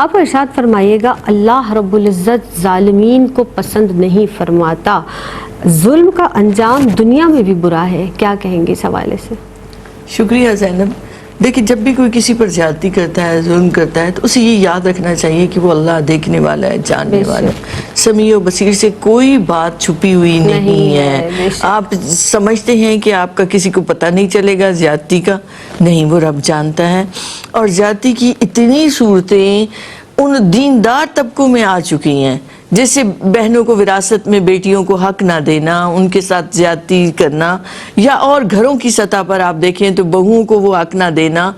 آپ ارشاد فرمائیے گا اللہ رب العزت ظالمین کو پسند نہیں فرماتا، ظلم کا انجام دنیا میں بھی برا ہے، کیا کہیں گے اس حوالے سے؟ شکریہ زینب. دیکھیں جب بھی کوئی کسی پر زیادتی کرتا ہے، ظلم کرتا ہے، تو اسے یہ یاد رکھنا چاہیے کہ وہ اللہ دیکھنے والا ہے، جاننے والا ہے، سمیع و بصیر سے کوئی بات چھپی ہوئی نہیں ہے. آپ سمجھتے ہیں کہ آپ کا کسی کو پتہ نہیں چلے گا زیادتی کا، نہیں، وہ رب جانتا ہے. اور زیادتی کی اتنی صورتیں ان دیندار طبقوں میں آ چکی ہیں، جیسے بہنوں کو وراثت میں بیٹیوں کو حق نہ دینا، ان کے ساتھ زیادتی کرنا، یا اور گھروں کی سطح پر آپ دیکھیں تو بہوؤں کو وہ حق نہ دینا.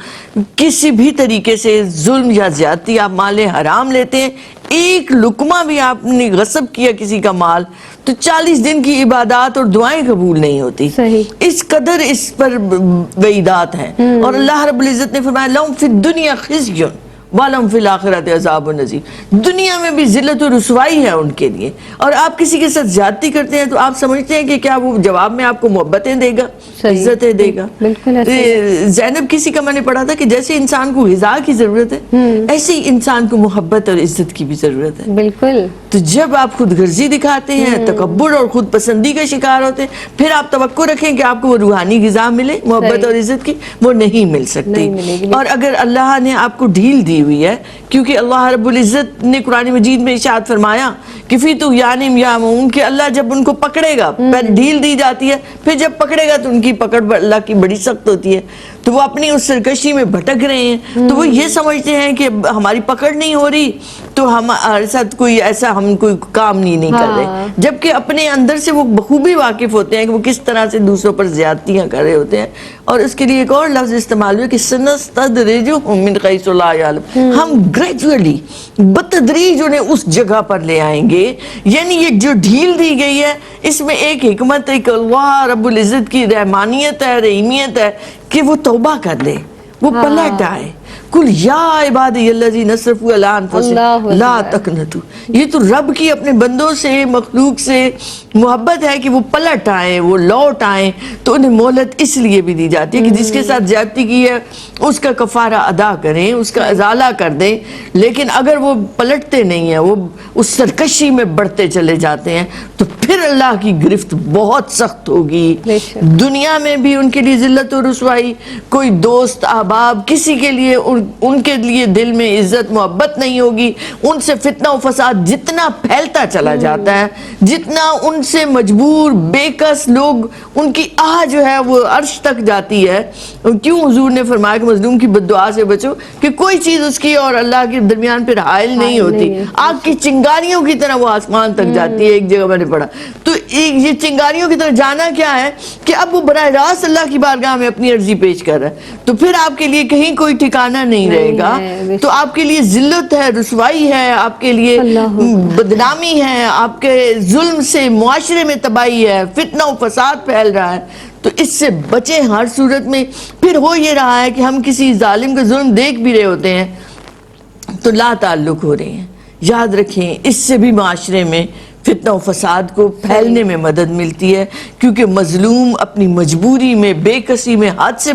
کسی بھی طریقے سے ظلم یا زیادتی، آپ مال حرام لیتے ہیں، ایک لقمہ بھی آپ نے غصب کیا کسی کا مال تو 40 دن کی عبادات اور دعائیں قبول نہیں ہوتی. اس قدر اس پر وعیدات ہیں. اور اللہ رب العزت نے فرمایا لَهُمْ فِي الدُّنْيَا خِزْيٌ وَلَهُمْ فِي الْآخِرَةِ عَذَابٌ عَظِيمٌ. دنیا میں بھی ذلت و رسوائی ہے ان کے لیے. اور آپ کسی کے ساتھ زیادتی کرتے ہیں تو آپ سمجھتے ہیں کہ کیا وہ جواب میں آپ کو محبتیں دے گا، عزتیں دے گا؟ زینب کسی کا میں نے پڑھا تھا کہ جیسے انسان کو غذا کی ضرورت ہے، ایسے ہی انسان کو محبت اور عزت کی بھی ضرورت ہے. بالکل. تو جب آپ خود غرضی دکھاتے ہیں، تکبر اور خود پسندی کا شکار ہوتے ہیں، پھر آپ توقع رکھیں کہ آپ کو وہ روحانی غذا ملے محبت اور عزت کی، وہ نہیں مل سکتی. اور اگر اللہ نے آپ کو ڈھیل دی ہوئی ہے، کیونکہ اللہ رب العزت نے قرآن مجید میں ارشاد فرمایا کہ فی طغیانہم یعمہون، کہ اللہ جب ان کو پکڑے گا، پہلے ڈھیل دی جاتی ہے، پھر جب پکڑے گا تو ان کی پکڑ اللہ کی بڑی سخت ہوتی ہے. تو وہ اپنی اس سرکشی میں بھٹک رہے ہیں، تو وہ یہ سمجھتے ہیں کہ ہماری پکڑ نہیں ہو رہی تو ہمارے ساتھ کوئی ایسا ہم کوئی کام نہیں کر رہے، جبکہ اپنے اندر سے وہ بخوبی واقف ہوتے ہیں کہ وہ کس طرح سے دوسروں پر زیادتیاں کر رہے ہوتے ہیں. اور اس کے لیے ایک اور لفظ استعمال ہوا کہ سنستدرجہم من حیث لا یعلمون، ہم گریجولی بتدریج انہیں اس جگہ پر لے آئیں گے. یعنی یہ جو ڈھیل دی گئی ہے، اس میں ایک حکمت ہے کہ اللہ رب العزت کی رحمانیت ہے، رحیمیت ہے کہ وہ توبہ کر لے، وہ پلٹ آئے. کل یا عبادی الذین اسرفوا علی انفسہم لا تقنطوا. یہ تو رب کی اپنے بندوں سے، مخلوق سے محبت ہے کہ وہ پلٹ آئیں، وہ لوٹ آئیں. تو انہیں مہلت اس لیے بھی دی جاتی ہے کہ جس کے ساتھ زیادتی کی ہے اس کا کفارہ ادا کریں، اس کا ازالہ کر دیں. لیکن اگر وہ پلٹتے نہیں ہیں، وہ اس سرکشی میں بڑھتے چلے جاتے ہیں، تو پھر اللہ کی گرفت بہت سخت ہوگی. دنیا میں بھی ان کے لیے ذلت و رسوائی، کوئی دوست احباب کسی کے لیے ان کے لیے دل میں عزت محبت نہیں ہوگی. ان سے فتنہ و فساد جتنا پھیلتا چلا جاتا ہے، جتنا ان سے مجبور بے کس لوگ، ان کی آہ جو ہے وہ عرش تک جاتی ہے. کیوں حضور نے فرمایا کہ مظلوم کی بد دعا سے بچو، کہ کوئی چیز اس کی اور اللہ کے درمیان پھر حائل نہیں ہوتی. آگ کی چنگاریوں کی طرح وہ آسمان تک جاتی ہے. ایک جگہ میں نے پڑھا تو یہ چنگاریوں کی طرح جانا کیا ہے کہ اب وہ براہ راست اللہ کی بارگاہ میں اپنی عرضی پیش کر رہا ہے، تو پھر آپ کے لیے کہیں کوئی ٹھکانہ نہیں رہے گا. تو آپ کے لیے ذلت ہے، رسوائی ہے، آپ کے لیے بدنامی ہے، آپ کے ظلم سے معاشرے میں تباہی ہے، فتنہ و فساد پھیل رہا ہے. تو اس سے بچیں ہر صورت میں. پھر ہو یہ رہا ہے کہ ہم کسی ظالم کا ظلم دیکھ بھی رہے ہوتے ہیں تو لا تعلق ہو رہے ہیں. یاد رکھیں اس سے بھی معاشرے میں فتنہ و فساد کو پھیلنے میں مدد ملتی ہے، کیونکہ مظلوم اپنی مجبوری میں، بے کسی میں حد سے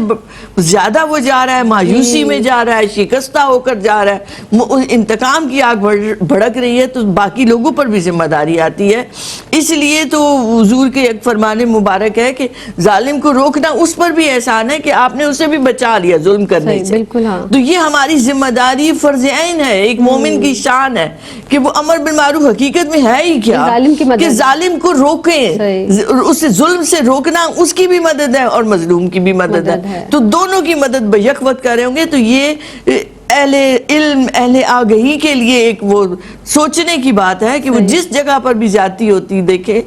زیادہ وہ جا رہا ہے، مایوسی میں جا رہا ہے، شکستہ ہو کر جا رہا ہے، انتقام کی آگ بھڑک رہی ہے، تو باقی لوگوں پر بھی ذمہ داری آتی ہے. اس لیے تو حضور کے ایک فرمان مبارک ہے کہ ظالم کو روکنا اس پر بھی احسان ہے کہ آپ نے اسے بھی بچا لیا ظلم کرنے سے. تو یہ ہماری ذمہ داری فرض عین ہے، ایک مومن کی شان ہے کہ وہ امر بالمعروف حقیقت میں ہے ہی کیا کہ ظالم کو روکیں. اسے ظلم سے روکنا اس کی بھی مدد ہے اور مظلوم کی بھی مدد ہے. تو دونوں کی مدد بیک وقت کر رہے ہوں گے. تو یہ اہل علم، اہل آگہی کے لیے ایک وہ سوچنے کی بات ہے کہ وہ جس جگہ پر بھی زیادتی ہوتی دیکھے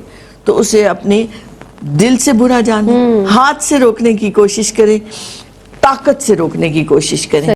تو اسے اپنے دل سے برا جانے، ہاتھ سے روکنے کی کوشش کریں، طاقت سے روکنے کی کوشش کریں.